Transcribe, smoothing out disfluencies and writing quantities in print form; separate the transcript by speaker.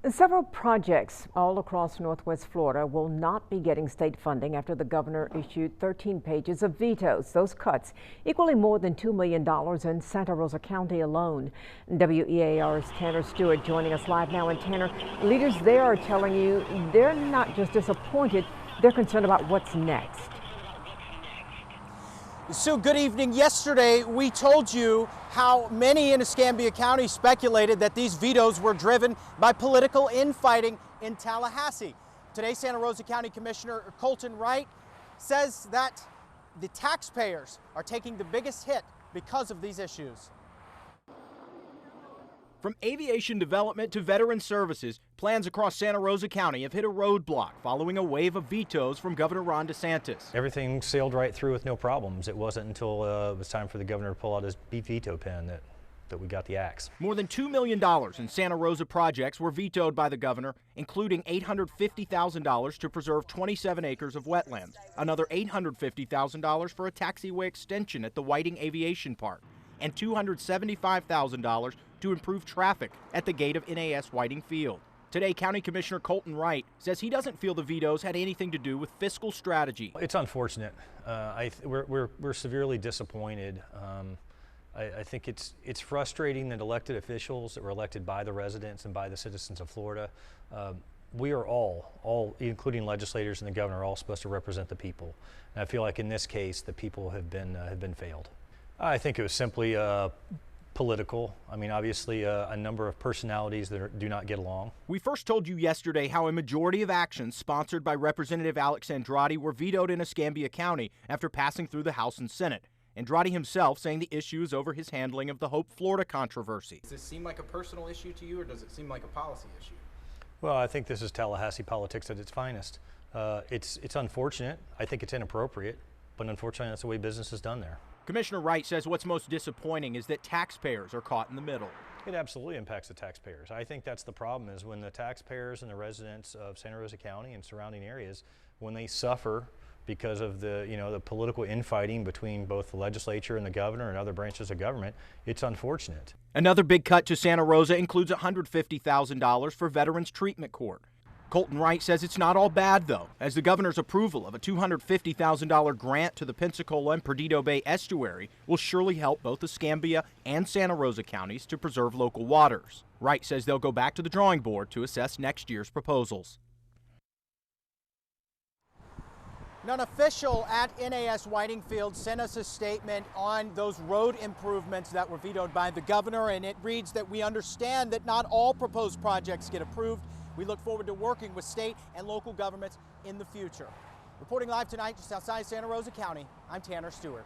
Speaker 1: Several projects all across Northwest Florida will not be getting state funding after the governor issued 13 pages of vetoes. Those cuts equaling more than $2 million in Santa Rosa County alone. WEAR's Tanner Stewart joining us live now. And Tanner, leaders there are telling you they're not just disappointed, they're concerned about what's next.
Speaker 2: Sue, good evening. Yesterday, we told you how many in Escambia County speculated that these vetoes were driven by political infighting in Tallahassee. Today, Santa Rosa County Commissioner Colton Wright says that the taxpayers are taking the biggest hit because of these issues. From aviation development to veteran services, plans across Santa Rosa County have hit a roadblock following a wave of vetoes from Governor DeSantis.
Speaker 3: Everything sailed right through with no problems. It wasn't until it was time for the governor to pull out his veto pen that we got the axe. More
Speaker 2: than $2 million in Santa Rosa projects were vetoed by the governor, including $850,000 to preserve 27 acres of wetlands, another $850,000 for a taxiway extension at the Whiting Aviation Park, and $275,000 to improve traffic at the gate of NAS Whitingfield. Today, County Commissioner Colton Wright says he doesn't feel the vetoes had anything to do with fiscal strategy.
Speaker 3: It's unfortunate. We're severely disappointed. I think it's frustrating that elected officials that were elected by the residents and by the citizens of Florida, we are all, including legislators and the governor, are all supposed to represent the people. And I feel like in this case, the people have been failed. I think it was simply political. I mean, obviously a number of personalities that do not get along.
Speaker 2: We first told you yesterday how a majority of actions sponsored by Representative Alex Andrade were vetoed in Escambia County after passing through the House and Senate. Andrade himself saying the issue is over his handling of the Hope, Florida controversy.
Speaker 4: Does this seem like a personal issue to you, or does it seem like a policy issue?
Speaker 3: Well, I think this is Tallahassee politics at its finest. It's unfortunate. I think it's inappropriate, but unfortunately that's the way business is done there.
Speaker 2: Commissioner Wright says what's most disappointing is that taxpayers are caught in the middle.
Speaker 3: It absolutely impacts the taxpayers. I think that's the problem, is when the taxpayers and the residents of Santa Rosa County and surrounding areas, when they suffer because of the political infighting between both the legislature and the governor and other branches of government, it's unfortunate.
Speaker 2: Another big cut to Santa Rosa includes $150,000 for Veterans Treatment Court. Colton Wright says it's not all bad, though, as the governor's approval of a $250,000 grant to the Pensacola and Perdido Bay estuary will surely help both Escambia and Santa Rosa counties to preserve local waters. Wright says they'll go back to the drawing board to assess next year's proposals. An official at NAS Whitingfield sent us a statement on those road improvements that were vetoed by the governor, and it reads that we understand that not all proposed projects get approved. We look forward to working with state and local governments in the future. Reporting live tonight just outside Santa Rosa County, I'm Tanner Stewart.